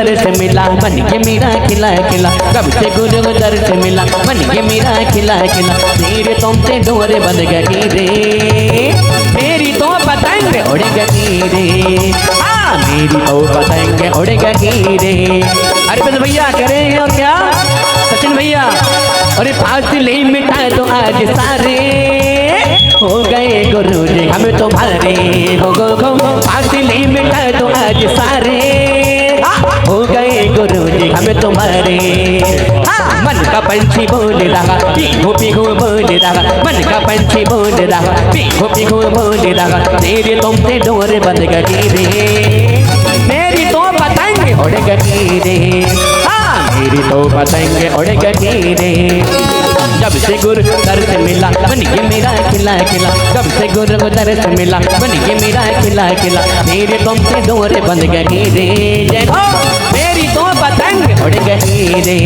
दर से मिला मन के मेरा खिला खिला, कब से गुरु दर से मिला मन के मेरा खिला खिला। तेरे तुमसे डोरे बंध गई रे, मेरी तो पतंग उड़ गई रे, हाँ मेरी तो पतंग उड़ गई रे। अरे भैया कह रहे हैं और क्या सचिन भैया, अरे फासले मिटा तो आज सारे हो गए गुरु जी हमें तुम्हारे, हो गो फासले मिटा तो आज सारे हो गए गुरु जी हमें तुम्हारे। मन का पंछी बोल रहा पीहू पीहू बोल रहा, मन का पंछी बोल रहा पीहू पीहू बोल रहा। तेरे तुमसे डोर बंध गई रे, मेरी तो पतंग उड़ गई रे, हाँ मेरी तो पतंग उड़ गई रे। जब से गुरु दर से मिला मन के मेरा खिला खिला, जब से गुरु दर से मिला मन के मेरा खिला खिला। मेरे तुमसे डोर बंध गई रे, जय हो मेरी तो पतंग उड़ गई रे।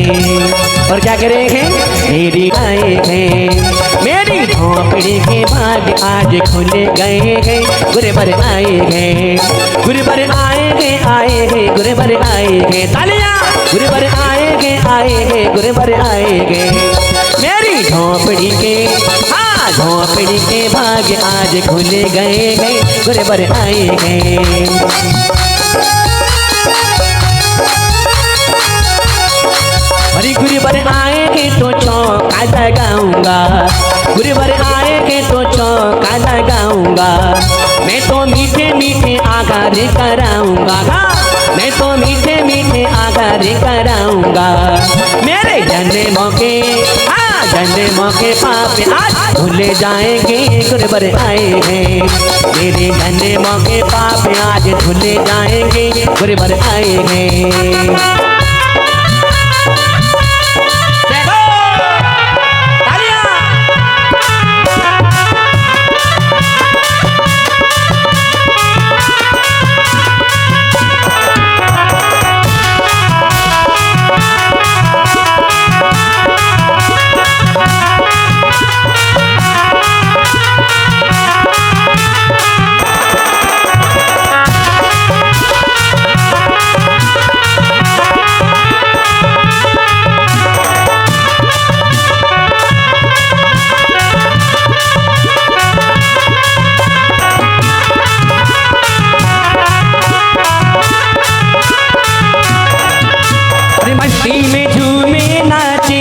और क्या करेंगे मेरी आए हैं, मेरी झोपड़ी के भाग आज खुल गए हैं। गुरुवर आए हैं, गुरुवर आए हैं, आए हैं गुरुवर आए हैं, तालियां गुरुवर आए हैं गुरुवर आए हैं। मेरी झोपड़ी के हाँ झोपड़ी के भाग आज खुल गए हैं, गुरुवर आए हैं। अरे गुरुवर आएंगे तो चौका लगाऊंगा, गुरुवर आएंगे तो चौका लगाऊंगा। मैं तो मीठे मीठे आगार कराऊंगा, मैं तो मीठे मीठे आगार कराऊंगा। मेरे जन्मे मौके हाँ जन्मे मौके पाप आज भूले जाएंगे, गुरुवर आए हैं। मेरे जन्मे मौके पाप आज भूले जाएंगे, गुरुवर आए हैं। मस्ती में झूमे नाचे,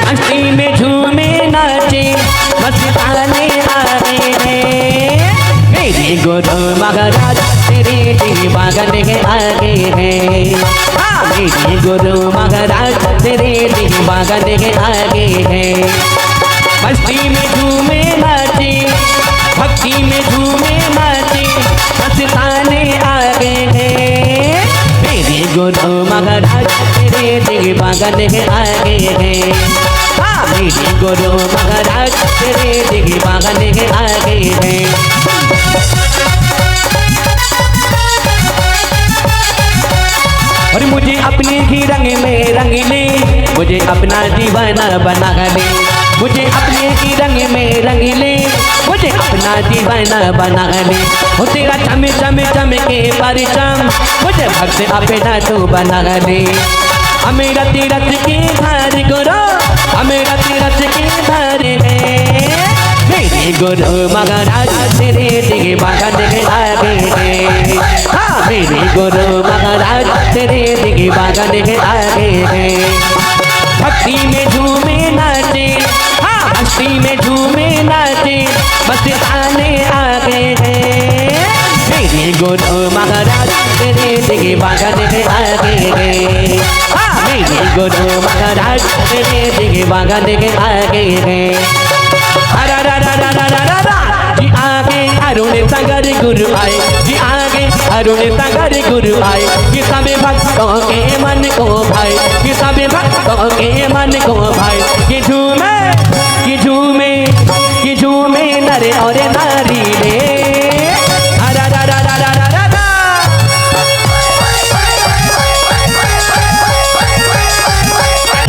मस्ती में झूमे नाचे, मस्ताने आ रहे हैं। मेरे गुरु महाराज तेरे दीवान के आगे हैं, हाँ मेरे गुरु महाराज तेरे दीवान के आगे हैं। मस्ती में झूमे नाचे, भक्ति में झूमे नाचे, मस्ताने आ गए हैं। मेरे गुरु महाराज तेरे दीवान के आगे हैं, हाँ मेरे गुरु महाराज तेरे दीवान के आगे हैं। और मुझे अपने ही रंग में रंग ले, मुझे अपना दीवाना बना ले, मुझे अपने ही रंग में रंग ले, मुझे अपना दीवाना बना ले। हो तेरा चम चम चम के परचम, मुझे भक्त अपना तू बना ले। हमें रत रत के धार गुरु, हमें रत रत के धार है। मेरे गुरु महाराज तेरे दीवान के आगे हैं, हाँ मेरे गुरु महाराज तेरे दीवान के आगे हैं। भक्ति में झूमे नाचे, हाँ भक्ति में झूमे नाचे, मस्ताने आ गए हैं। मेरे गुरु महाराज तेरे दीवान के आगे हैं, हाँ मेरे गुरु महाराज तेरे दीवान के आगे हैं। जी आगे अरुण सागर गुरु आए, जी आगे अरुण सागर गुरु आए। कि सभी भक्तों के मन को भाई, कि सभी भक्तों के मन को भाई। कि झूमे कि झूमे कि झूमे नर और नारी रे।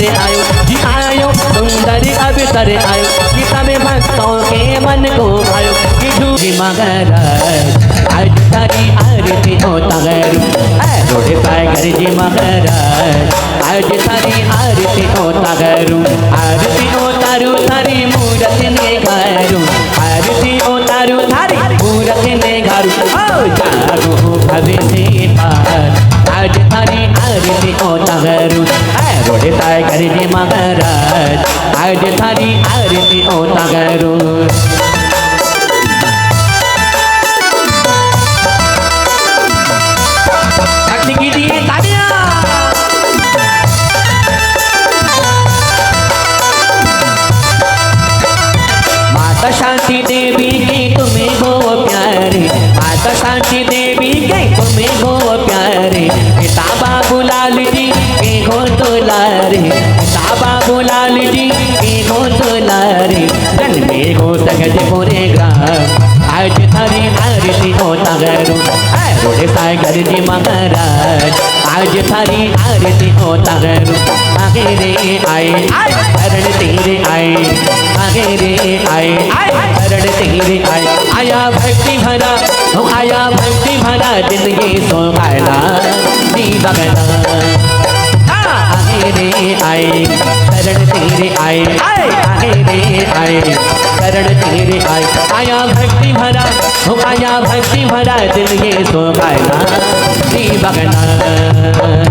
आयो जी आयो सुंदर अवसर आयो, कि सभी भक्तों के मन को भायो। कि जी महाराज आज थारी आरती उतारू रोडे टाइगर जी महाराज आज थारी आरती उतारू थारी मूरत ने घारू आरती उतारू थारी मूरत ने घारू जागो भवे से पार आज थारी आरती उतारू रोडे टाइगर जी महाराज आज थारी आरती उतारू माता शांति देवी के तुम्हें हो प्यारे माता शांति देवी के तुम्हें हो प्यारे पिता बाबूलाल जी के हो दुलारे पिता बाबूलाल जी के हो दुलारे जन्मे हो तगज पूरे ग्राम आज थारी आरती उतारू रोडे टाइगर जी महाराज आज थारी आरती उतारू आगे रे आए शरण तेरे आए आगे रे आए शरण तेरे आए आया भक्ति भरा आया भक्ति भरा दिन ये सोहाना जी बगना आगे रे आए शरण तेरे आए आगे रे आए शरण तेरे आए आया भक्ति भरा आया भक्ति भरा दिल ये सोहाना जी बगना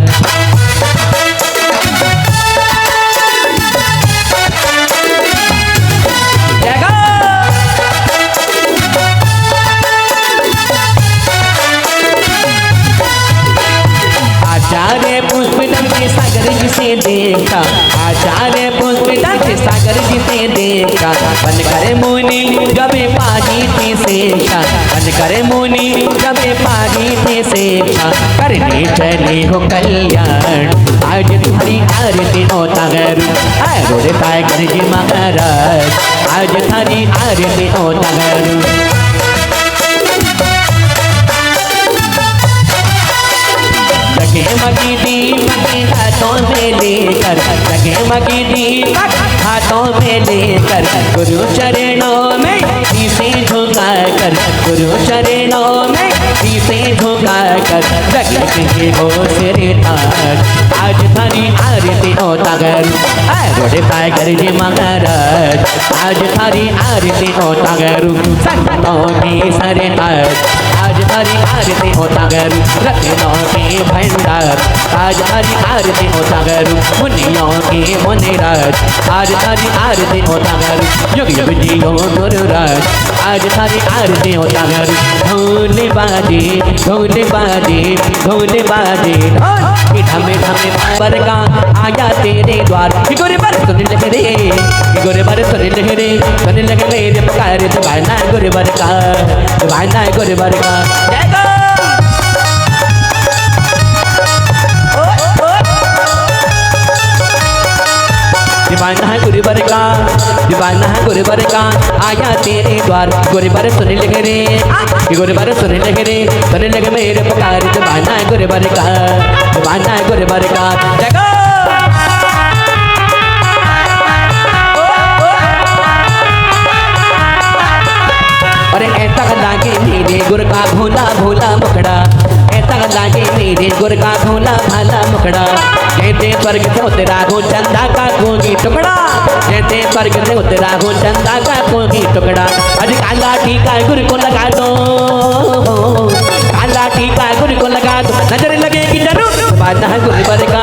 आचार्य पुष्पदल के सागर जी से देखा आचार्य पुष्पदल के सागर जी से देखा बन करे मुनि जबे पानी थे सेखा बन करे मुनि जबे पानी थे सेखा करने चले हो कल्याण आज तुम्हारी आरती उतारू रोडे टाइगर जी महाराज आज थारी आरती उतारू मगी दीपक हाथों में लेकर लगे मगी दीपक हाथों में लेकर गुरु चरणों में शीशे झुकाकर गुरु चरणों में शीशे झुकाकर लगे हो सिर तार आज थारी आरती उतारू रोडे टाइगर जी महाराज आज थारी आरती उतारू संतों की सरताज आज थारी आरती उतारू रत्नों के भंडार आज थारी आरती उतारू मुनियों के मुनिराज आज थारी आरती उतारू युग युग जियो गुरुराज आज थारी आरती उतारू ढोल बाजे ढोल बाजे ढोल बाजे ढमे ढमे पर का आया तेरे द्वार गोरे पर सुन लग रे गोरे पर सुन लग रे सुन लग मेरे पुकार दबाना गोरे पर का दबाना गोरे पर का जय गो दीवाना है गुरुवर का दीवाना है गुरुवर का आया तेरे द्वार गुरुवर सुन लग रे गुरुवर सुन लग रे सुन लग मेरे पुकार दीवाना है गुरुवर का दीवाना है गुरुवर का जगो अरे ऐसा लागे मेरे गुर का भोला भोला मुखड़ा ऐसा लागे मेरे गुर का भोला भाला मुखड़ा कहते स्वर्ग से उतरा हो चंदा का कोई टुकड़ा कहते स्वर्ग से उतरा हो चंदा का कोई टुकड़ा अरे काला टीका गुरु को लगा दो काला टीका गुरु को लगा दो नजर लगेगी जरूर दीवाना है गुरुवर का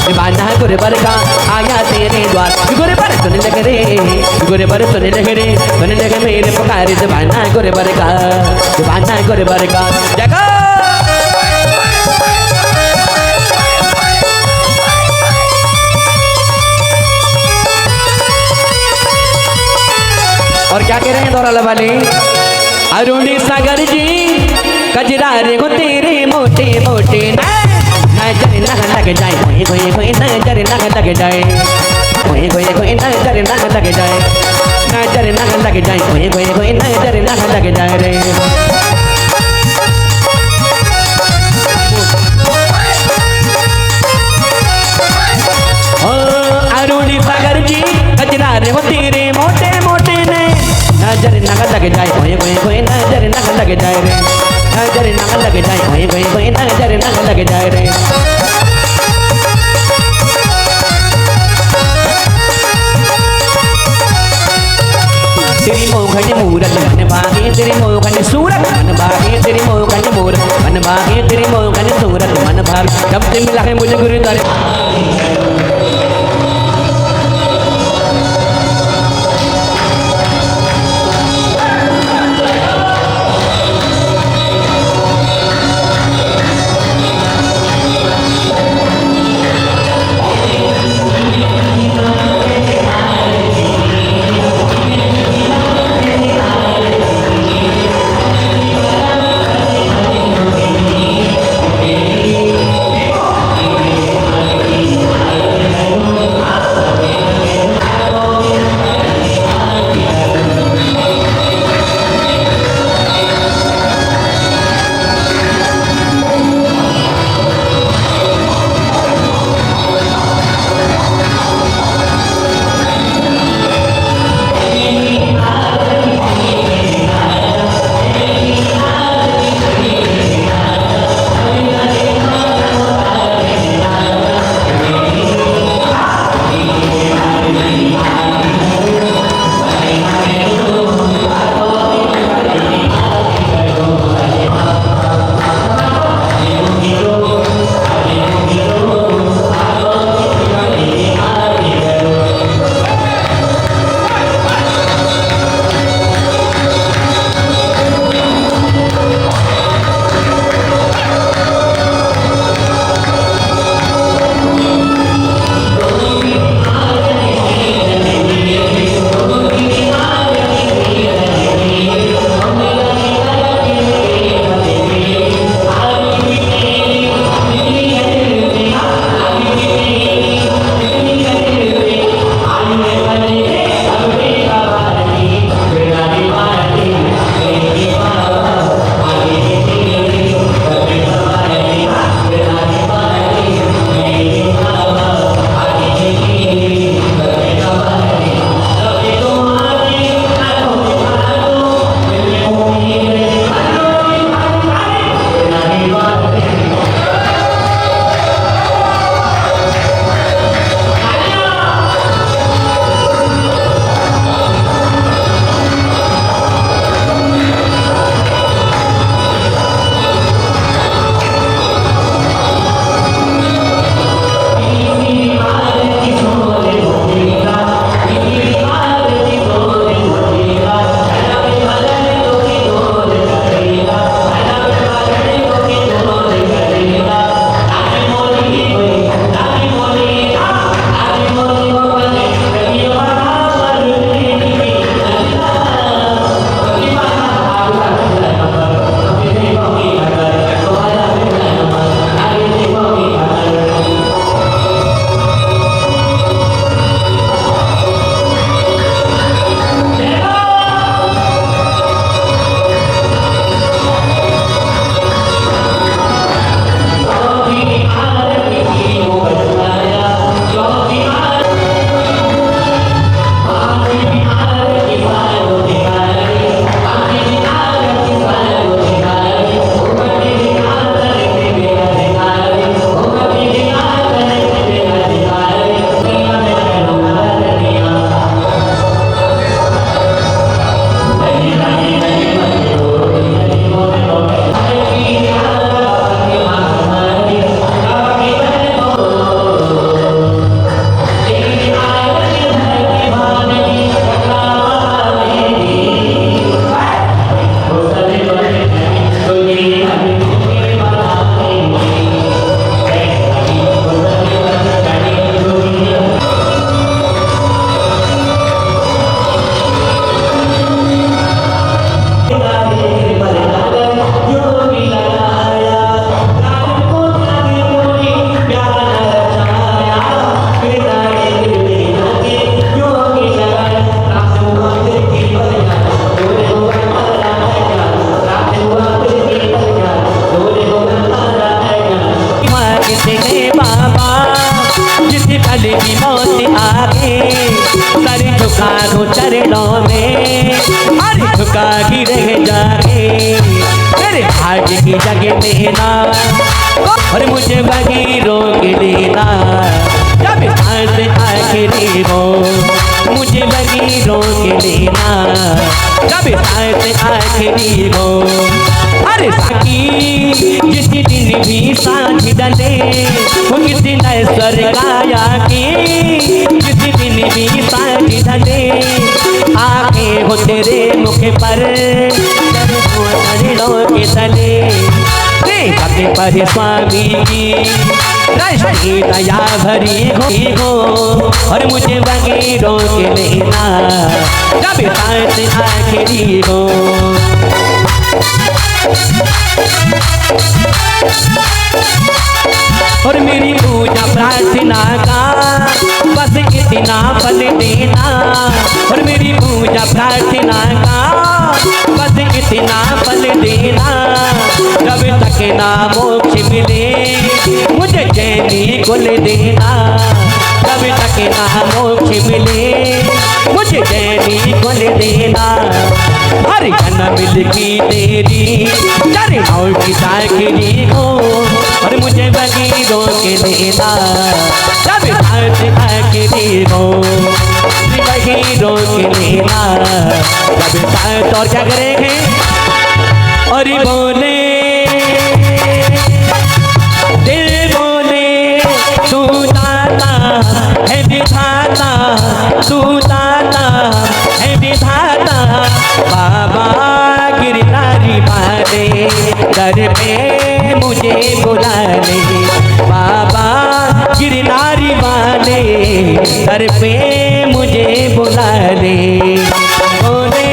दीवाना है गुरुवर का आया तेरे द्वार गुरुवर सुन लग रे गुरुवर सुन लग रे सुन लग मेरे पुकार दीवाना है गुरुवर का दीवाना है गुरुवर का जगह और क्या कह रहे हैं दौरा वाले अरुणी सागर जी कजरा रे हो तेरे मोटे मोटे नजर न लग जाए कोई कोई कोई नजर न लग जाए कोई कोई कोई नजर न लग जाए नजर न लग जाए कोई कोई कोई नजर न लग जाए रे अरुणी सागर जी कजरा रे हो तेरे मोटे मोटे नजर न लग जाए कोई कोई कोई लग जाए रे, नजर ना लग जाए, भाई भाई भाई नजर ना लग जाए रे। तेरी मोहनी मूरत मन भागे, तेरी मोहनी सूरत मन भागे, तेरी मोहनी मूरत मन भागे, तेरी मोहनी सूरत मन भागे। जब से मिला है मुझे गुरुद्वारे बाबा जिससे पल की मौत आगे सर झुका दो चरणों में और झुका ही रह जाके तेरे भाग्य की जगह देना और मुझे वही रोक लेना जब सांस आखिरी हो मुझे वही रोक लेना जब सांस आखिरी हो। अरे साकी जिस दिन भी सांझ डले वो किस दिन स्वर्गाया की जिस दिन भी सांझ डले आके हो तेरे मुख पर चरणों के तले कभी पर स्वामी की दृष्टि दया भरी हो और मुझे वही रोक लेना जब सांस आखिरी हो। और मेरी पूजा प्रार्थना का बस इतना फल देना और मेरी पूजा प्रार्थना का बस इतना फल देना जब तक ना मोक्ष मिले मुझे चैनी कुल देना जब तक ना मोक्ष मिले मुझे चैनी कुल देना। हर जन्म मिलती तेरी चरणों की साखिरी हो और मुझे वही रोक लेना जब सांस आखिरी हो वही रोक लेना जब सांस। और क्या करेंगे और बोले दिल बोले तू दाता है विधाता तू दाता है विधाता बाबा गिरधारी वाले दर पे मुझे बुला ले बाबा गिरधारी वाले दर पे मुझे बुला ले। बोले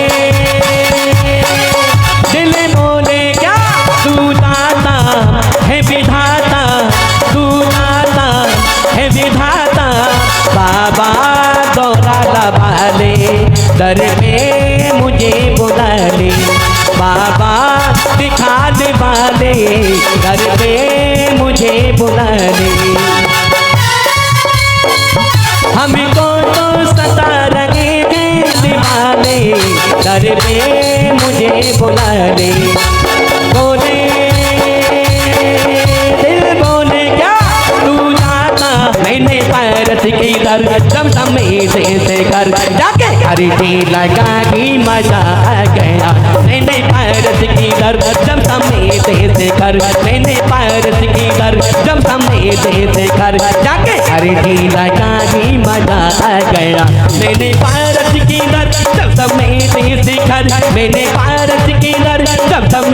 दिल बोले क्या तू दाता है विधाता तू दाता है विधाता बाबा दौड़ा वाले दर पे मुझे बुला ले बाबा दिखा दे वाले दर पे मुझे बुला ले। हमको तो सता रहे हैं दीवाने दर पे मुझे बुला ले। बोले दिल बोले क्या तू जाता मैंने पारस की दर दम से कर जाके हरी लगा की मजा आ गया मैंने पारस की दर दम से कर मैंने पारस की दर दम से कर जाके हरी लगा की मजा आ गया मैंने पारस की दर दम से कर मैंने पारस की दर दम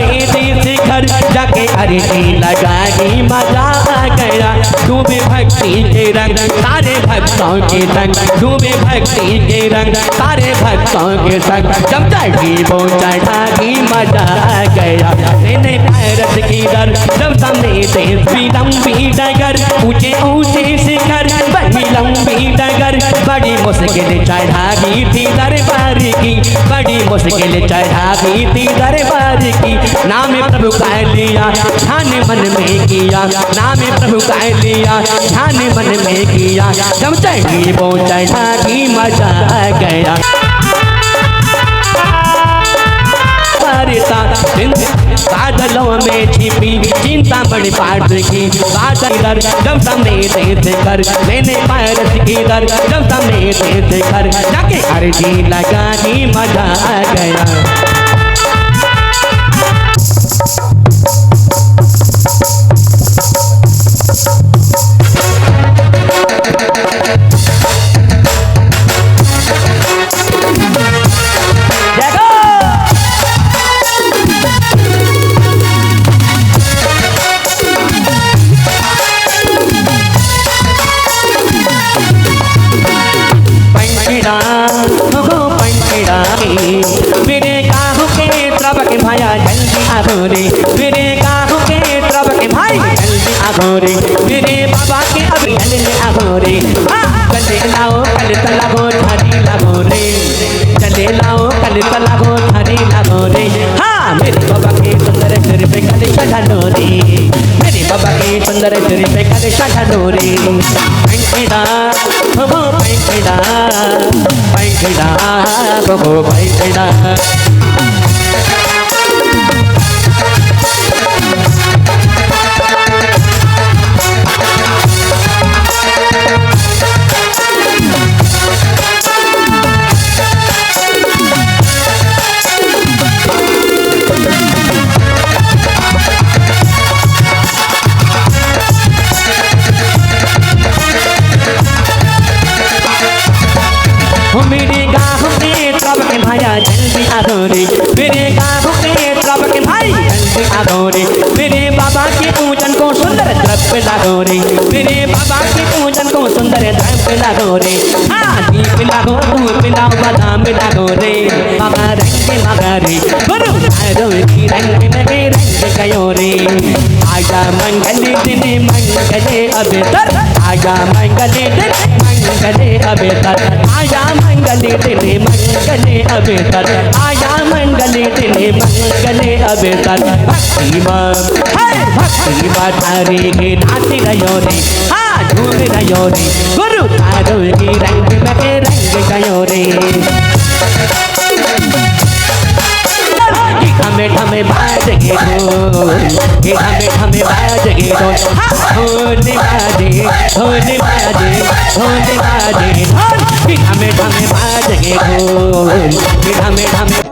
से कर जाके हरी लगा की मजा आ गया। डूबे भक्ति के रंग सारे भक्तों के संग डूबे भक्ति के रंग सारे भक्तों के संग जब चढ़ी वो चढ़ागी मजा आ गया मैंने पारस की दर जब सामने लंबी डगर ऊंचे ऊंचे शिखर बड़ी लंबी डगर बड़ी मुश्किल चढ़ागी थी दरबार की बड़ी मुश्किल चढ़ागी थी दरबार की। नाम प्रभु का लिया ध्यान मन में किया नाम प्रभु का लिया ध्यान मन में किया जब चढ़ी वो चढ़ागी मजा आ गया। बादलों में छिपी चिंता बड़ी पाठ की बादल दर जब सामने से कर मैंने पारस की दर जब सामने से कर जाके अर्जी लगानी मजा आ गया। मेरे काहू के तरफ के भाया जल्दी आगो रे मेरे काहू के तरफ के भाई जल्दी आगो रे मेरे बाबा के अभी जल्दी आगो रे चले लाओ कल तलागो थारी लागो रे चले लाओ कल तलागो थारी लागो रे। हाँ मेरे बाबा के सुंदर सिर पे कल चढ़ा लो रे मेरे बाबा के सुंदर सिर पे कल चढ़ा लो रे। पैंकड़ा वो पैंकड़ा पैंकड़ा वो पैंकड़ा मेरे गाँव में ट्रब के भाया जल्दी आ दो रे मेरे गाँव में ट्रब के भाई जल्दी आ दो रे मेरे बाबा के पूजन को सुंदर द्रव्य लागो रे मेरे बाबा के पूजन को सुंदर द्रव्य लागो रे दीप लागो धूप लागो बादाम लागो रे बाबा रंग लगा रे गुरु आरो की रंग लगे रंग गयो रे आजा मंगल दिन मंगले अबेतर आजा मंगले दिन मंगले अबेतर आजा मंगले दिन मंगले अबेतर आजा मंगले दिन मंगले अबेतर भक्ति माँ तारे के नाच रहो रे झूम रहो रे गुरु तारो की रंग लगे रंग गयो रे ठमे ठमे बाज गे ढोल ठमे ठमे बाज गे ढोल ढोल बाजे ढोल बाजे ढोल बाजे ठमे ठमे बाज गे ढोल ठमे ठमे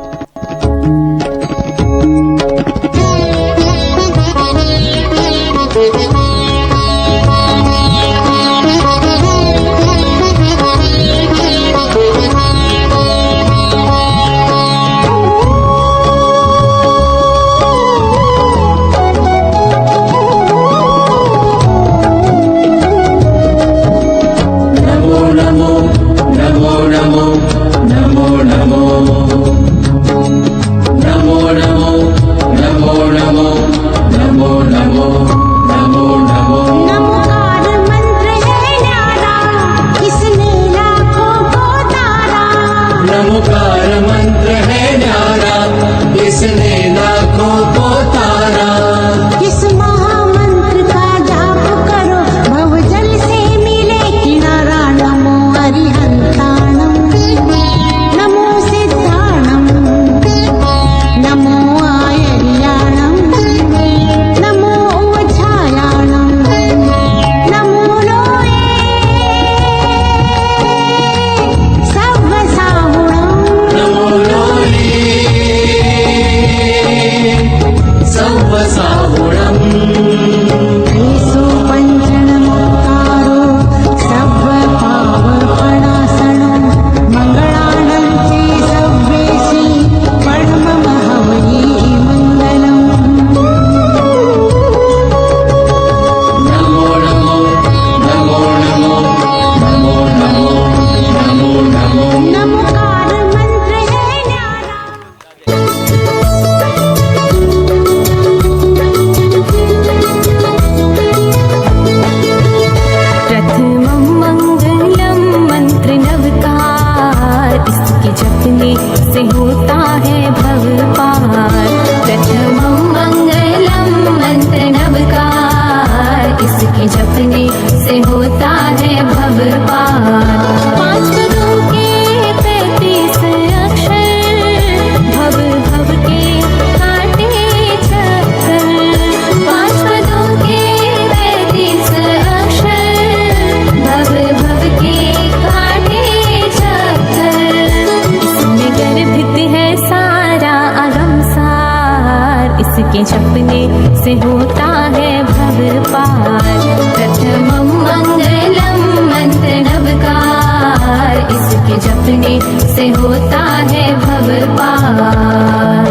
के जपने से होता है भव पार। प्रथमं मंगलम मंत्र नवकार, इसके जपने से होता है भव पार।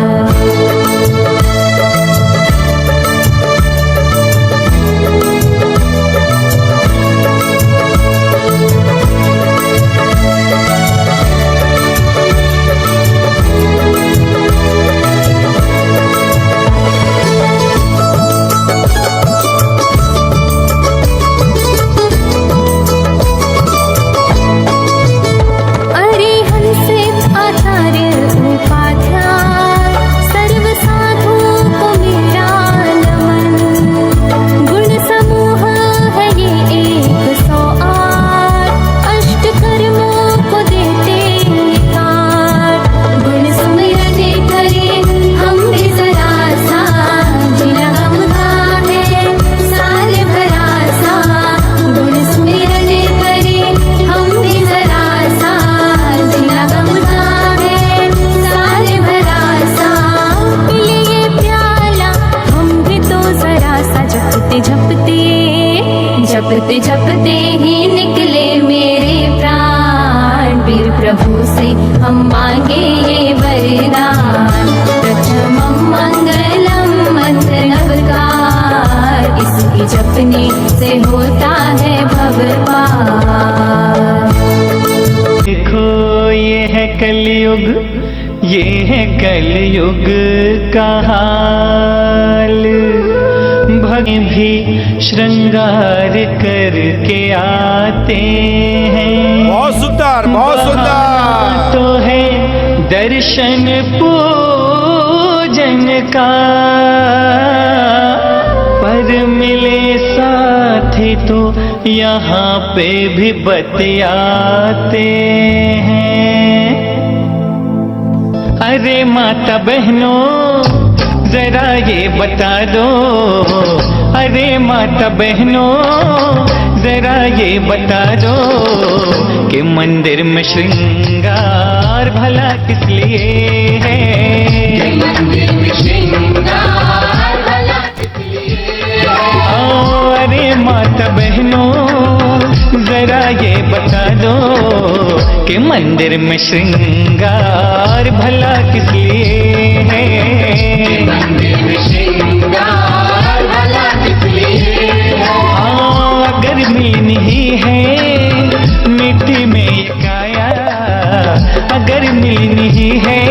उपाध्याय जपते जपते ही निकले मेरे प्राण। वीर प्रभु से हम मांगे ये वरदान। प्रथमं मंगलम मंत्र नवकार, इसके जपने से होता है भव पार। देखो ये है कलयुग, ये है कलयुग का हाल। भगवान भी श्रृंगार करके आते हैं। बहुत सुंदर, बहुत सुंदर। तो है दर्शन पूजन का, पर मिले साथी तो यहाँ पे भी बतियाते हैं। अरे माता बहनों जरा ये बता दो, अरे माता बहनों जरा ये बता दो कि मंदिर में श्रृंगार भला किस लिए है। मंदिर में श्रृंगार भला किस लिए है। अरे माता बहनों जरा ये बता दो कि मंदिर में श्रृंगार भला किस लिए है। मंदिर में श्रृंगार भला किस लिए है। अगर मिलनी ही है मिट्टी में ये काया, अगर मिलनी ही है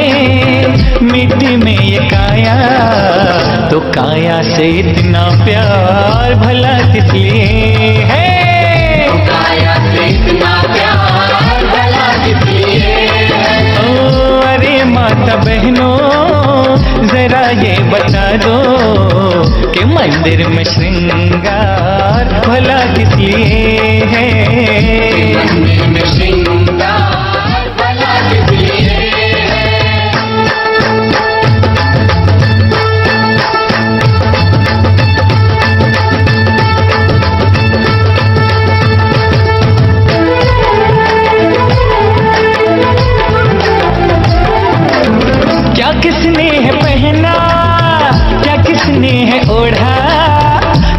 मिट्टी में ये काया, तो काया से इतना प्यार भला किस लिए है। काया से इतना प्यार भला किस लिए है। ओ अरे माता बहनों जरा ये बता दो कि मंदिर में श्रृंगार भला किस लिए है। मंदिर में श्रृंगार भला किस लिए है। क्या किसने है पहना, क्या किसने है ओढ़ा,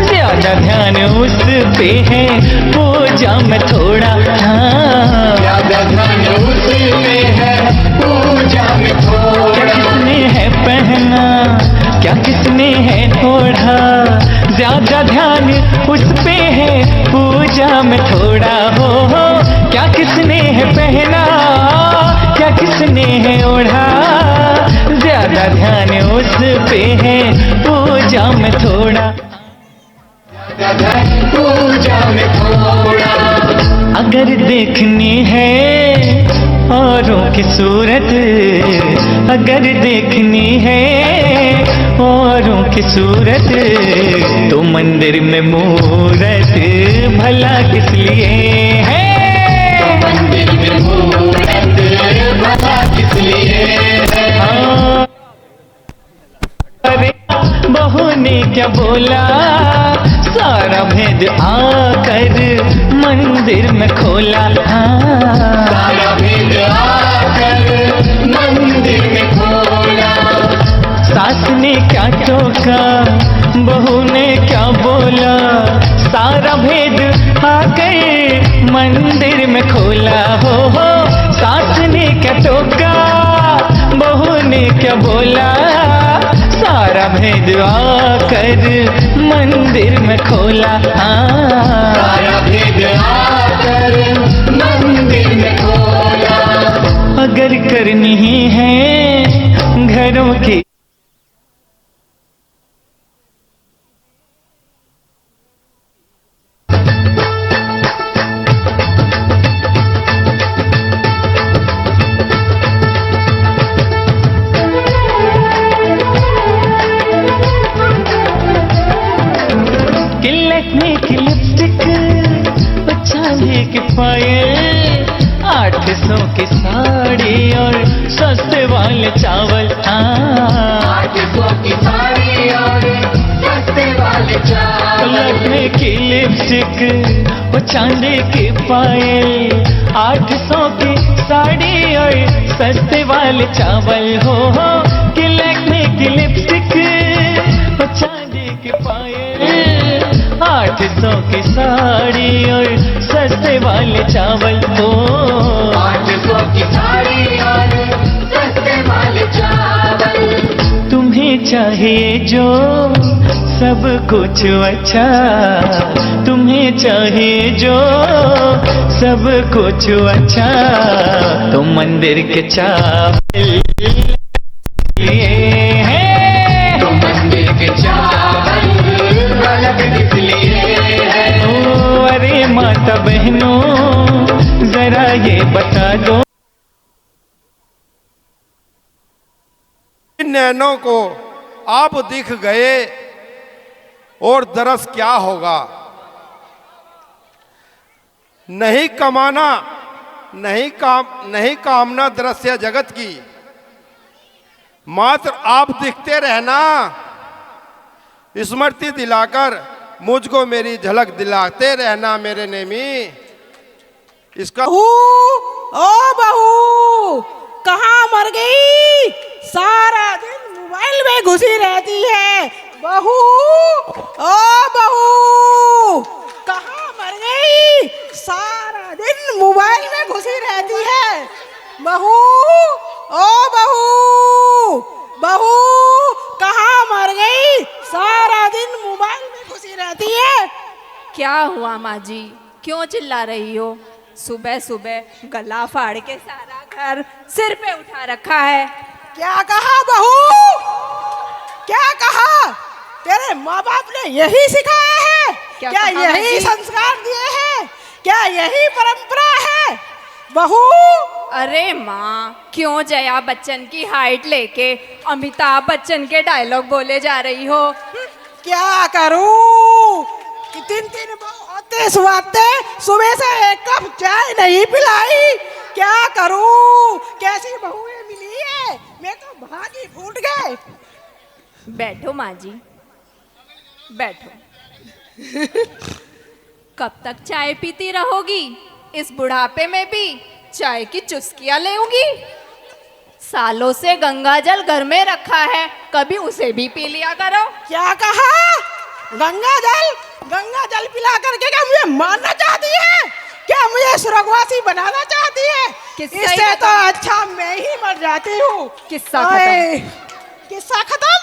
ज्यादा ध्यान उस पे है पूजा में थोड़ा। ज्यादा ध्यान उस पे है पूजा में थोड़ा। क्या किसने है पहना, क्या किसने है ओढ़ा, ज्यादा ध्यान उस पे है पूजा में थोड़ा। हो क्या किसने है पहना, क्या किसने है ओढ़ा, ज्यादा ध्यान उस पे है पूजा में थोड़ा। पूजा में थोड़ा। अगर देखनी है औरों की सूरत, अगर देखनी है औरों की सूरत, तो मंदिर में मूरत भला किस लिए है। मंदिर में मूरत भला किस लिए है। अरे बहू ने क्या बोला, सारा भेद आकर मंदिर में खोला। सारा भेद आकर मंदिर में खोला। सास ने क्या टोका, बहू ने क्या बोला, सारा भेद आकर मंदिर में खोला। हो सास ने क्या टोका, बहू ने क्या बोला, सारा भेद आकर मंदिर में खोला। सारा भेद आकर मंदिर में खोला। अगर करनी ही है घरों की पायल, 800 की साड़ी और सस्ते वाले चावल। 800 की साड़ी और सस्ते वाले चावल। लखनऊ की लिपस्टिक और चांदी की पायल, 800 की साड़ी और सस्ते वाले चावल। हो कि लखनऊ की लिपस्टिक और चांदी की पायल, 800 800 की साड़ी और सस्ते वाले चावल हो। 800 की साड़ी और सस्ते वाले चावल। तुम्हें चाहिए जो सब कुछ अच्छा, तुम्हें चाहिए जो सब कुछ अच्छा, तो मंदिर के चावल लिए हैं। तो मंदिर के चावल अलग इसलिए है। ओ अरे माता बहनों जरा ये बता दो, इन नैनों को आप दिख गए और दरस क्या होगा। नहीं कमाना, नहीं कामना दृश्य जगत की, मात्र आप दिखते रहना। स्मृति दिलाकर मुझको मेरी झलक दिलाते रहना मेरे नेमी। इसका ओ बहू, कहाँ मर गई? सारा दिन मोबाइल में घुसी रहती है। बहू, ओ बहू, कहाँ मर गई? सारा दिन मोबाइल में घुसी रहती है। बहू, ओ बहू, बहू, कहाँ मर गई? सारा दिन मोबाइल में घुसी रहती है। क्या हुआ माँ जी, क्यों चिल्ला रही हो? सुबह सुबह गला फाड़ के सारा घर सिर पे उठा रखा है। क्या कहा बहू? क्या कहा? तेरे माँ बाप ने यही सिखाया है? क्या क्या कहा यही जी? संस्कार दिए हैं? क्या यही परंपरा है बहू? अरे माँ, क्यों जया बच्चन की हाइट लेके अमिताभ बच्चन के डायलॉग बोले जा रही हो? क्या करूं कि तीन आते सुबह सुबह से एक कप चाय नहीं पिलाई। क्या करूं? कैसी बहुएं मिली है, मैं तो भागी फूट गए। बैठो माँ जी, बैठो। कब तक चाय पीती रहोगी? इस बुढ़ापे में भी चाय की चुस्कियां लेंगी? सालों से गंगा जल घर में रखा है, कभी उसे भी पी लिया करो। क्या कहा? गंगा जल पिला करके क्या मुझे मारना चाहती है? क्या मुझे स्वर्गवासी बनाना चाहती है? किस्सा इससे ही तो अच्छा मैं ही मर जाती हूँ। किस्सा ओए, किस्सा खत्म?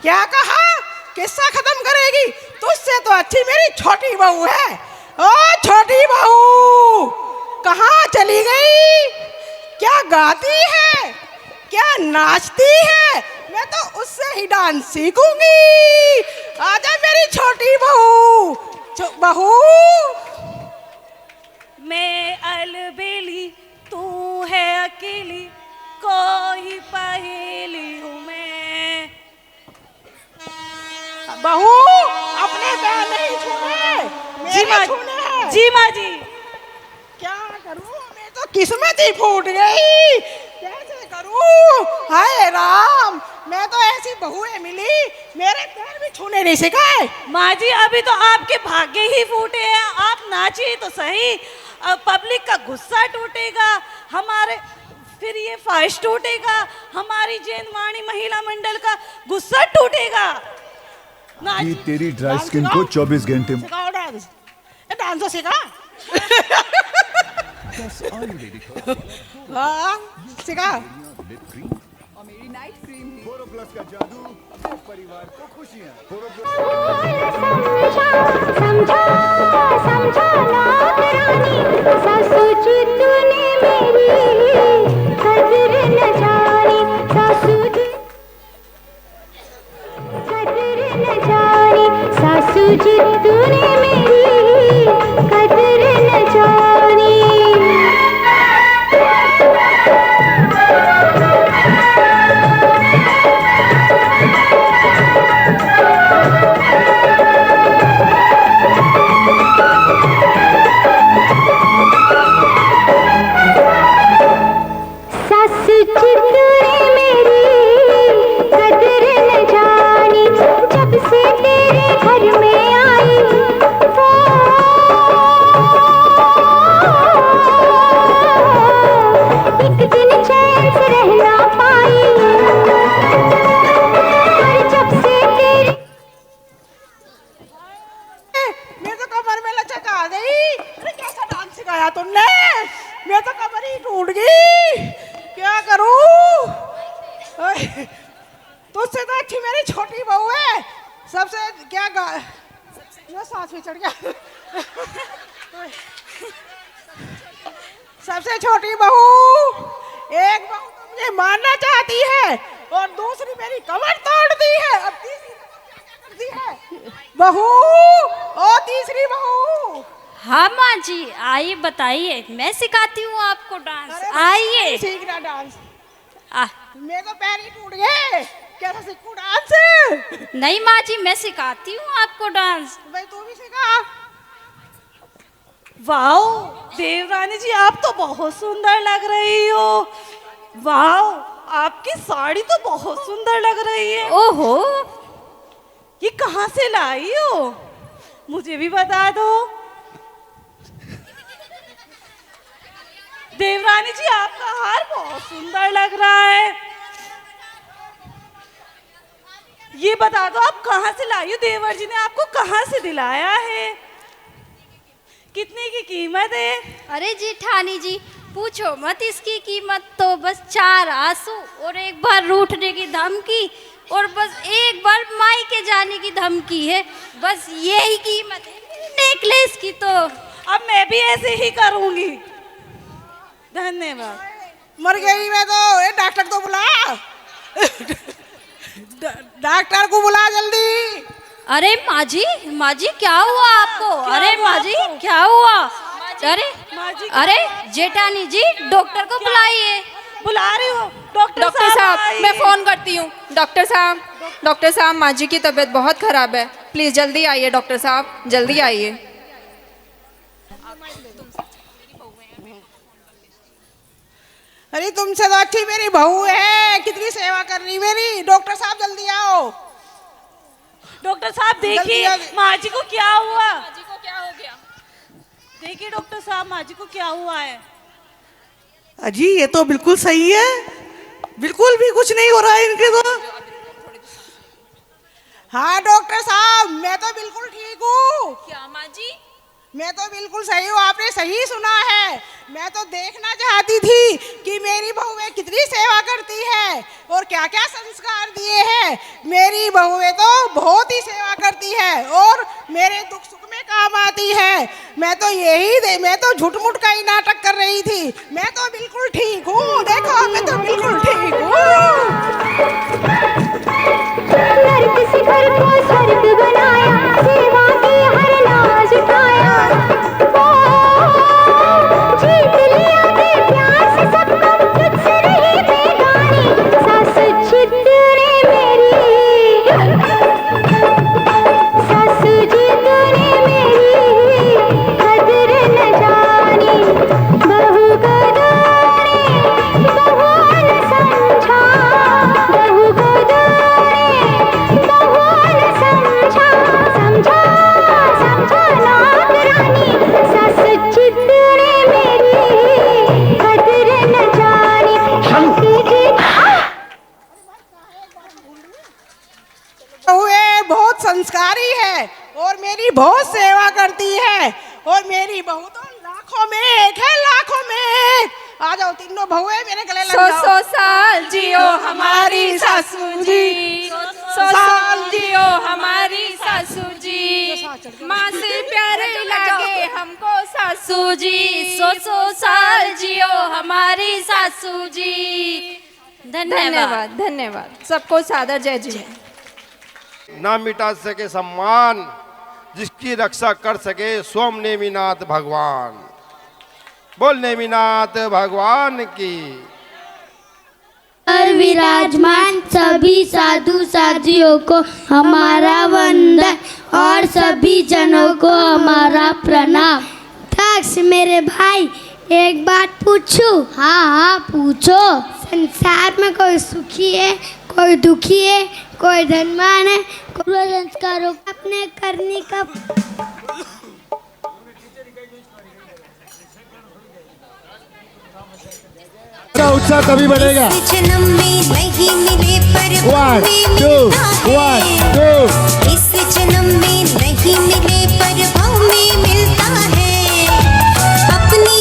क्या कहा? किस्सा खत्म करेगी? तुझसे तो अच्छी मेरी छोटी बहू है। ओ छोटी बहू, कहाँ चली गई? क्या गाती है, क्या नाचती है? मैं तो उससे ही डांस सीखूंगी। आजा मेरी छोटी बहू। बहू, मैं अलबेली, तू है अकेली, कोई पहेली हूँ मैं। बहू, अपने पैर नहीं छूने, जी माँ, मेरे छूने हैं। जी माँ जी। क्या करूं, मैं तो किस्मत ही फूट गई। कैसे करूं? हाय राम, मैं तो ऐसी बहुएं मिली, मेरे पैर भी छूने नहीं सिखाए। माँ जी, अभी तो आपके भाग्य ही फूटे हैं। आप नाचिए तो सही, अब पब्लिक का गुस्सा टूटेगा, हमारे फिर ये ख्वाहिश टूटेगा, हमारी जैनवाणी महिला मंडल का गुस्सा टूटेगा। ये तेरी ड्राई स्किन को 24 घंटे सिखाओ डांस, डांस तो सिखा। हाँ, सिखा। बोरोप्लस का जादू, अपने परिवार को खुशियाँ। समझा नौकरानी, सासू जी तूने मेरी कदर न जानी, सासू जी कदर न जानी, सासू जी तूने मेरी कदर न जानी। सिखाया तुमने? मैं तो कमर ही टूट गई, क्या करूं? तुझसे तो अच्छी मेरी छोटी बहू है। सबसे क्या जो सांस में चढ़ गया। सबसे छोटी बहू, एक बहू तो मुझे मारना चाहती है और दूसरी मेरी कमर तोड़ दी है। अब तीसरी क्या करती है? बहू, ओ तीसरी बहू। हाँ माँ जी, आइए बताइए, मैं सिखाती हूँ आपको डांस। आइए सीखना डांस। आ, मेरे तो पैर ही टूट गए, कैसे सीखूं डांस? नहीं माँ जी, मैं सिखाती हूँ आपको डांस। भाई तू भी सिखा। वाओ देवरानी जी, आप तो बहुत सुंदर लग रही हो। वाओ, आपकी साड़ी तो बहुत सुंदर लग रही है। ओहो, ये कहाँ से लाई हो? मुझे भी बता दो। देवरानी जी, आपका हार बहुत सुंदर लग रहा है। ये बता दो आप कहाँ से लाई हो? देवर जी ने आपको कहाँ से दिलाया है? कितने की कीमत है? अरे जेठानी जी, पूछो मत इसकी कीमत, तो बस 4 आंसू और एक बार रूठने की धमकी और बस एक बार माई के जाने की धमकी है। बस यही कीमत है नेकलेस की। तो अब मैं भी ऐसे ही करूंगी। धन्यवाद। मर गई मैं तो। डॉक्टर को बुला। डॉक्टर को बुला जल्दी। अरे माँ जी क्या हुआ आपको? अरे माँ जी क्या हुआ? अरे जेठानी जी, डॉक्टर को बुलाइए। बुला रही हो? डॉक्टर साहब, मैं फोन करती हूँ। डॉक्टर साहब, माँ जी की तबीयत बहुत खराब है, प्लीज जल्दी आइए। डॉक्टर साहब जल्दी आइए। अरे तुमसे तो अच्छी मेरी बहू है, कितनी सेवा कर रही मेरी। डॉक्टर साहब जल्दी आओ। डॉक्टर साहब देखिए माँ जी को क्या हुआ। माँ जी को क्या हो गया? देखिए डॉक्टर साहब, माँ जी को क्या हुआ है? अजी ये तो बिल्कुल सही है, बिल्कुल भी कुछ नहीं हो रहा है इनके तो। हाँ डॉक्टर साहब, मैं तो बिल्कुल ठीक हूँ। क्या माँ जी? मैं तो बिल्कुल सही हूँ, आपने सही सुना है। मैं तो देखना चाहती थी कि मेरी बहुएं कितनी सेवा करती है और क्या क्या संस्कार दिए हैं। मेरी बहुएं तो बहुत ही सेवा करती है और मेरे दुख सुख में काम आती है। मैं तो झूठ-मूठ का ही नाटक कर रही थी। मैं तो बिल्कुल ठीक हूँ, देखो मैं तो बिल्कुल ठीक हूँ। नर्क से घर को स्वर्ग बनाया, सेवा की हर नाज उठाया। जीत लिया के प्यार से सबको, तुझसे रही बेगानी। सासु जितने मेरी, सासु जितने मेरी कदर न जानी। बहू गदारे, बहू न समझा। बहू गदारे, बहू न समझा। समझा नौकरानी, सासु जितने मेरी कदर न जानी। बहुएं बहुत संस्कारी है और मेरी बहुत सेवा करती है और मेरी बहू तो लाखों में एक है, लाखों में एक। आ जाओ तीनों बहुएं मेरे गले लग जाओ। 100 साल जियो हमारी सासू जी, 100 साल जियो हमारी सासू जी। माँ से प्यारे लगे हमको सासू जी, 100 साल जियो हमारी सासू जी। धन्यवाद धन्यवाद। सबको सादर जय जय। ना मिटा सके सम्मान, जिसकी रक्षा कर सके स्वयं नेमिनाथ भगवान। बोल नेमिनाथ भगवान की। और विराजमान सभी साधु साधियों को हमारा वंदन और सभी जनों को हमारा प्रणाम। थैंक्स मेरे भाई, एक बात पूछूं? हाँ पूछो। संसार में कोई सुखी है, कोई दुखी है, कोई धनवान है, कोई संस्कारों अपने करने का उत्साह तभी बढ़ेगा। जन्म में नहीं मिले पर 1 2 1 2। इस जन्म में नहीं मिले पर भाव में मिलता है। अपनी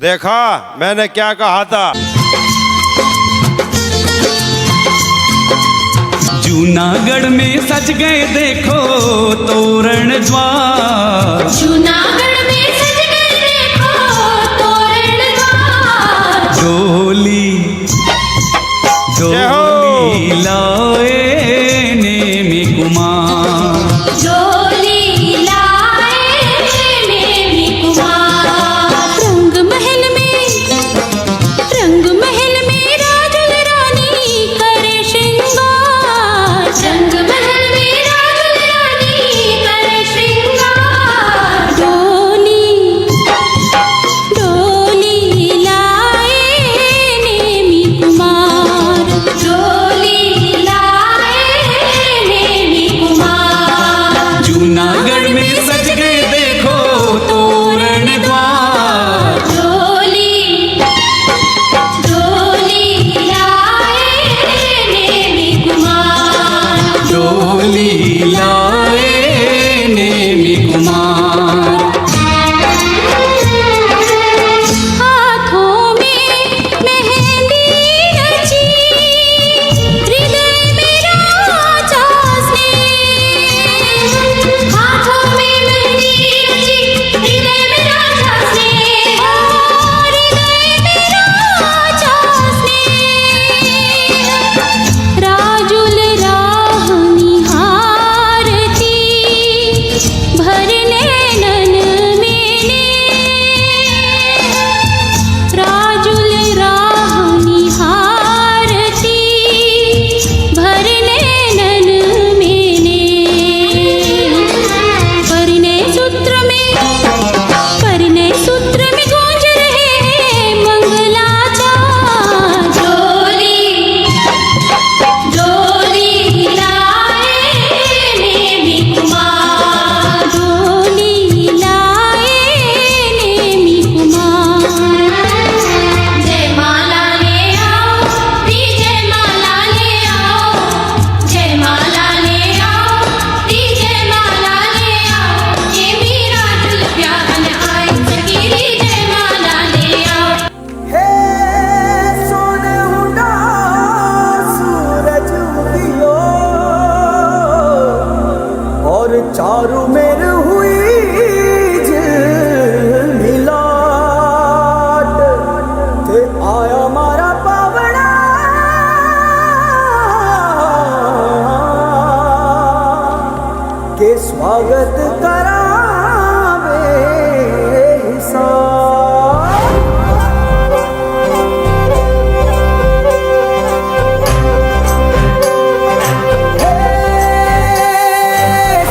देखा मैंने क्या कहा था। जूनागढ़ में सज गए देखो तोरण द्वार, जूनागढ़ में सज गए देखो तोरण द्वार। डोली डोली लाए नेमी कुमार, डोली लाए नेमी कुमार। रंग महल में राजुल रानी करे श्रृंगार, रंग महल में राजुल रानी करे श्रृंगार। डोली डोली लाए नेमी कुमार, डोली लाए नेमी कुमार। जूनागढ़ में सज गए देखो तोरण द्वार, डोली डोली लाए नेमी कुमार, डोली लाए नेमी कुमार। हाथों में मेहंदी रची, हृदय में राजा स्नेह। हाथों में मेहंदी रची, हृदय में राजा स्नेह। हृदय में राजा स्नेह। राजुल राह निहारती, भर नैनन मेने। राजुल राह निहारती, भर नैनन मेने। परिणय सूत्र में गूंज रहे हैं मंगलाचार। डोली डोली लाए नेमी कुमार, डोली लाए नेमी कुमार। जयमाला ले आओ री, जयमाला ले आओ, जयमाला ले आओ री, जयमाला ले आओ। ये मेरा दिल प्यार न आए सकीरी, जयमाला ले आओ। और चारू मेर हुई मिलाट, ते आया मारा पावड़ा के स्वागत करावे हिसाब।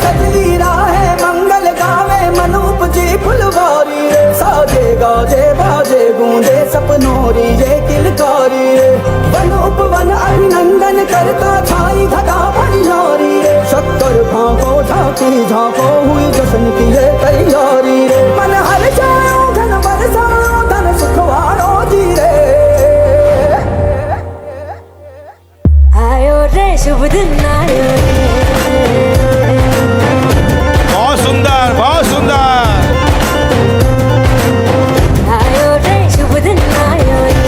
सजली राहे मंगल गावे मनूप जी फुलवारी रे। साजे गाजे बाजे गूंजे सपनोरी ये किलकारी रे। वनूप वन अभिनंदन करता छाई घटा भंडारी रे। शक्कर भांको झांकी झांको हुई जश्न की ये तैयारी रे। मन हर जाओ धन बरसाओ धन सुखवारो जी रे। आयो रे शुभ दिन आयो रे। बहुत सुंदर बहुत सुंदर। आयो रे शुभ दिन आयो रे।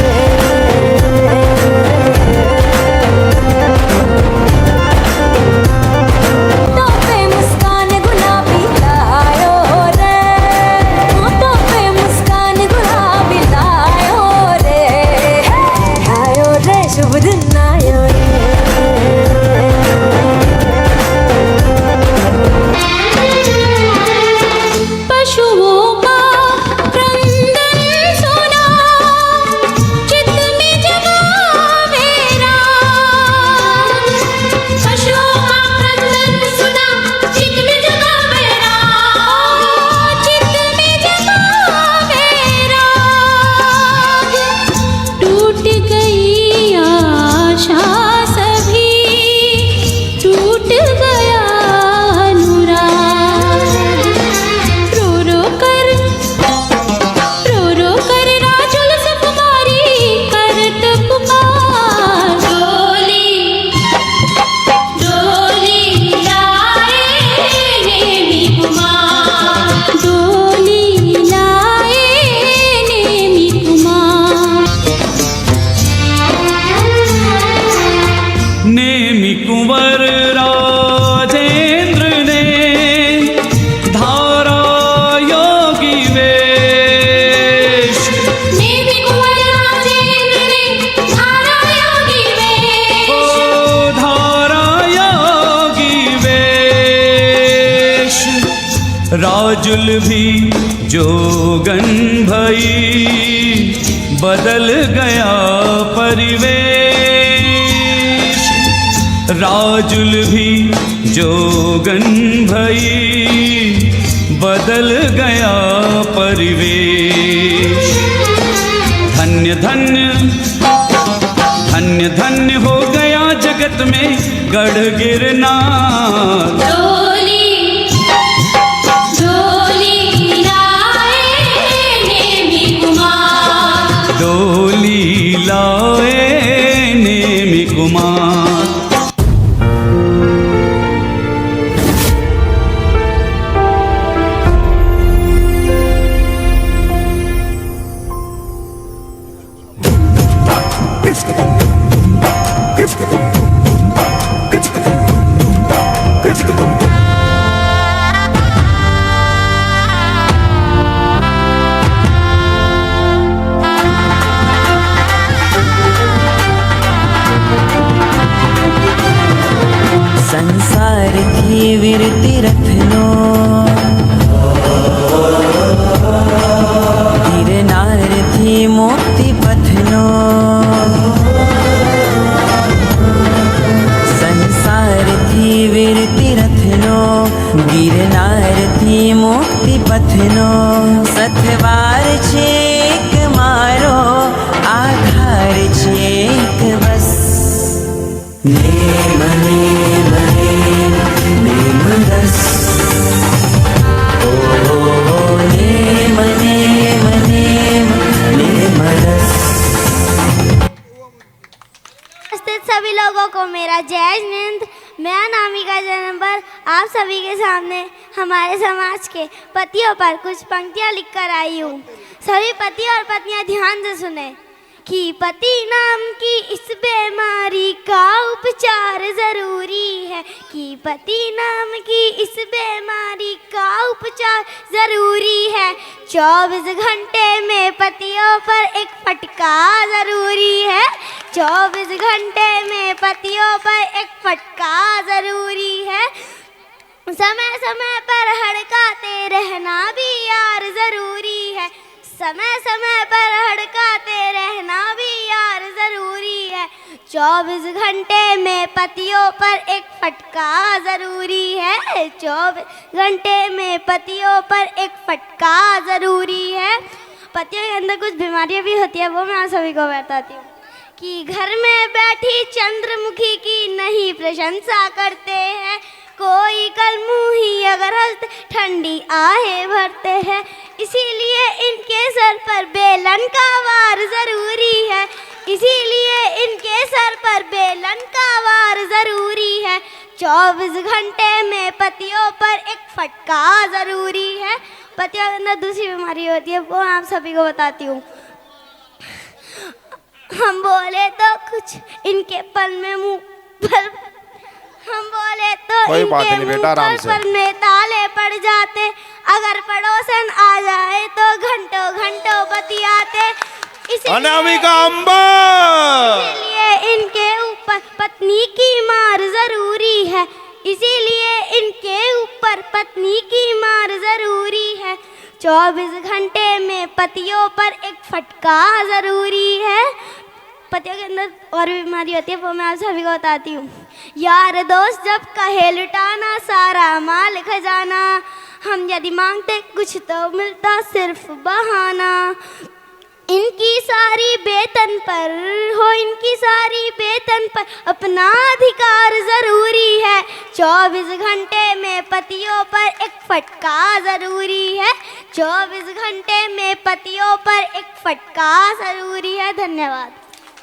तो पे मुस्कान गुलाबी का आयो राजुल भी जोगन भई बदल गया परिवेश। राजुल भी जोगन भई बदल गया परिवेश। धन्य धन्य धन्य धन्य हो गया जगत में गढ़ गिरनार। डोली डोली लाए नेमी कुमार। डोली लाए नेमी कुमार। संसार की विरति रत्नो गिरनार थी मुक्ति पथनो। संसार थी विरति रत्नो गिरनार थी मुक्ति पथनो। सतवार छेक मारो आधार छेक बस। नेम नेम नेम नेम रस। ओ नेम नेम नेम नेम रस। उपस्थित सभी लोगों को मेरा जय हिंद। मैं अनामिका जनम्बर आप सभी के सामने हमारे समाज के पतियों पर कुछ पंक्तियाँ लिखकर आई हूँ। सभी पति और पत्नियाँ ध्यान से सुने कि पति नाम की इस बीमारी का उपचार जरूरी है। कि पति नाम की इस बीमारी का उपचार जरूरी है। 24 घंटे में पतियों पर एक फटका जरूरी है। 24 घंटे में पतियों पर एक फटका जरूरी है। समय समय पर हड़काते रहना भी यार जरूरी है। समय समय पर हड़काते रहना भी यार जरूरी है। 24 घंटे में पतियों पर एक फटका जरूरी है। 24 घंटे में पतियों पर एक फटका जरूरी है। पतियों के अंदर कुछ बीमारियां भी होती है, वो मैं आप सभी को बताती हूँ। कि घर में बैठी चंद्रमुखी की नहीं प्रशंसा करते हैं। कोई कलमुही अगर हंसते ठंडी आहें भरते हैं। इसीलिए इनके सर पर बेलन का वार जरूरी है। इसीलिए इनके सर पर बेलन का वार जरूरी है। 24 घंटे में पतियों पर एक फटका जरूरी है। पतियों के अंदर दूसरी बीमारी होती है, वो आप सभी को बताती हूँ। हम बोले तो कुछ इनके पल में मुंह पर, हम बोले तो कोई बात इनके नहीं मुंह बेटा, आराम से। पर में ताले पड़ जाते। अगर पड़ोसन आ जाए तो घंटों घंटों बतियाते। अनामिका अम्बा। इसीलिए इनके ऊपर पत्नी की मार जरूरी है। इसीलिए इनके ऊपर पत्नी की मार जरूरी है। 24 घंटे में पतियों पर एक फटका जरूरी है। पतियों के अंदर और भी बीमारी होती है, वो मैं आप सभी को बताती हूँ। यार दोस्त जब कहे लुटाना सारा माल खजाना। हम यदि मांगते कुछ तो मिलता सिर्फ बहाना। इनकी सारी वेतन पर हो, इनकी सारी वेतन पर अपना अधिकार जरूरी है। 24 घंटे में पतियों पर एक फटका जरूरी है। 24 घंटे में पतियों पर एक फटका जरूरी है। धन्यवाद।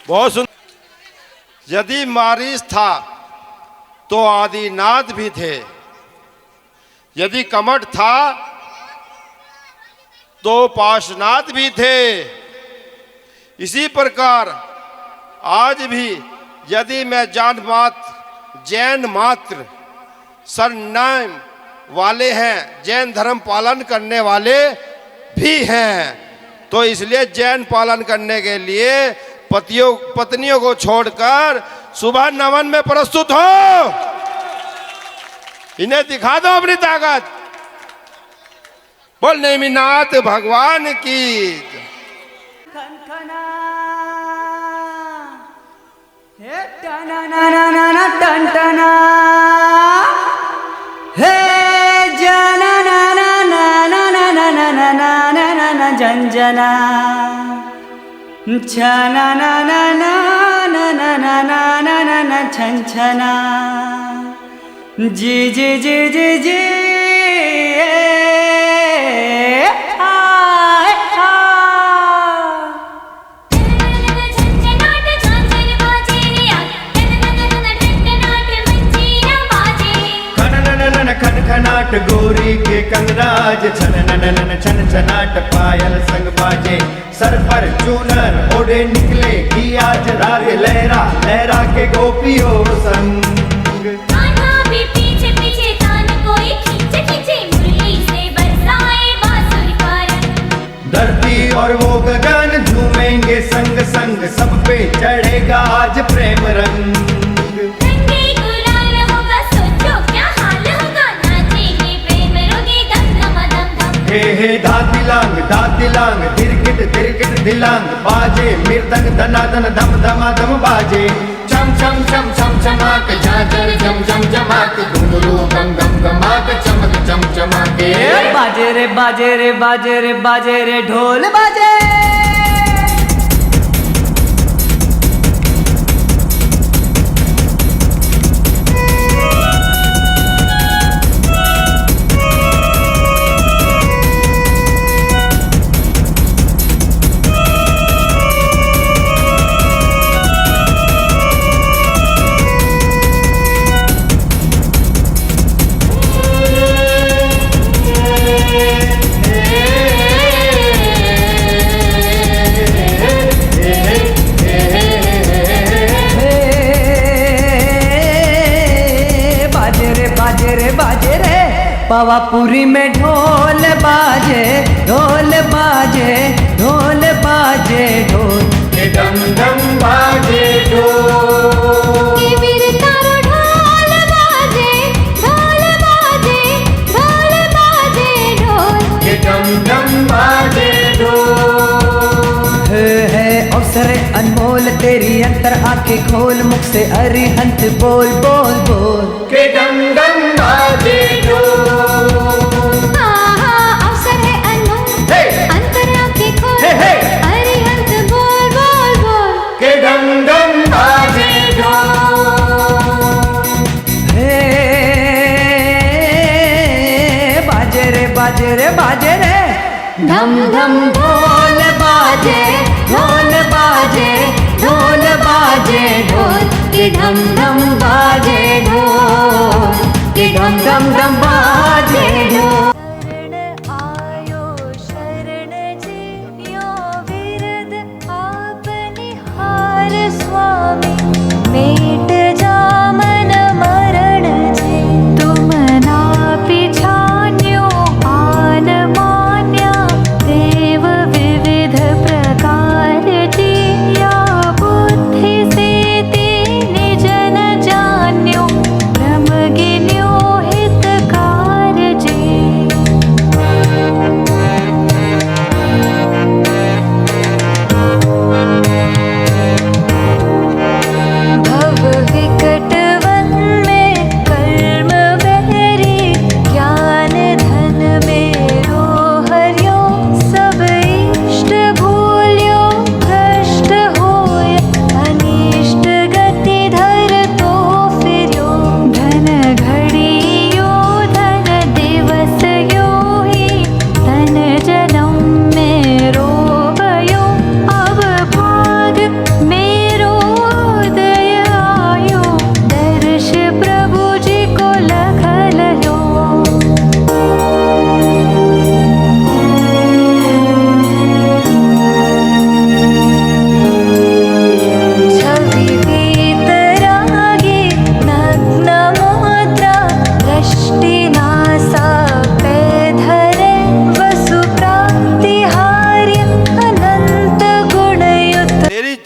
बहुत सुंदर। यदि मारिस था तो आदिनाथ भी थे। यदि कमठ था तो पाशनाथ भी थे। इसी प्रकार आज भी यदि मैं जैन मात्र सरनाम वाले हैं, जैन धर्म पालन करने वाले भी हैं, तो इसलिए जैन पालन करने के लिए पत्नियों को छोड़कर सुबह नमन में प्रस्तुत हो। इन्हें दिखा दो अपनी ताकत। बोल नेमिनाथ भगवान की। हे टना ना ना ना ना टन टना, हे जना ना ना ना ना ना ना ना ना ना ना ना ना जनजना, छना ना ना ना ना ना ना ना ना ना ना छन छना, जी जी जी जी जी खनखनाट गोरी के कंगराज, छन नन छन छनाट पायल संग बाजे, सर पर चूनर ओढ़े निकले की आज राग, लहरा लहरा के गोपियों संग। कान्हा भी पीछे पीछे, तान कोई खींचे खींचे, मुरली से बरसाए बांसुरी का रंग। धरती और वो गगन झूमेंगे संग संग, सब पे चढ़ेगा आज प्रेम रंग। रंगे गुलाल होगा, सोचो क्या हाल होगा, नाचेंगे प्रेम रोगी दम दम दम दम। हे दातिलांग धिरकिट धिलांग, बाजे मृदंग धनाधन धम धमा धम बाजे, चम चम चम चम चमाक, झांझर झम झम झमाक, घुंघरू गम गम गमाक, चमक चम चमाके। बाजे रे बाजे रे बाजे रे बाजे रे ढोल बाजे, पावापुरी में ढोल बाजे ढोल बाजे ढोल बाजे ढोल, डम डम बाजे ढोल। के वीर तारो ढोल बाजे ढोल बाजे ढोल बाजे ढोल, के डम डम बाजे ढोल। है अवसर अनमोल तेरी अंतर आंखें खोल, मुख से अरिहंत बोल बोल बोल, के डम डम बाजे ढोल। अवसर है अनमोल अंतर आंखें खोल, अरिहंत बोल बोल बोल, के डम डम बाजे ढोल। हे बाजे रे बाजे रे बाजे रे, धम धम ढोल बाजे ढोल बाजे ढोल बाजे ढोल, के धम धम बाजे ढोल, के धम धम धम बाजे ढोल। स्वामी मेट जामन मरण जी, तुम ना पिछान्यो आन मान्या, देव विविध प्रकार जी, या बुद्धि से निज न जान्यो, ब्रह्म गिन्यो हितकार जी।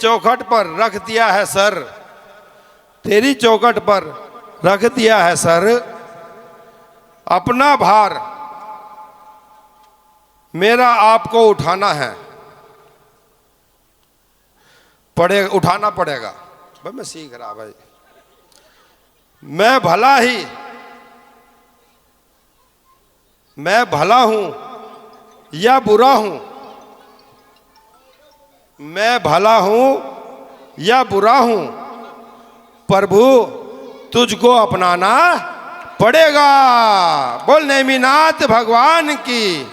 चौखट पर रख दिया है सर, तेरी चौखट पर रख दिया है सर, अपना भार मेरा आपको उठाना है, उठाना पड़ेगा। भाई मैं सीख रहा भाई। मैं भला हूं या बुरा हूं, मैं भला हूं या बुरा हूं, प्रभु तुझको अपनाना पड़ेगा। बोल नेमिनाथ भगवान की।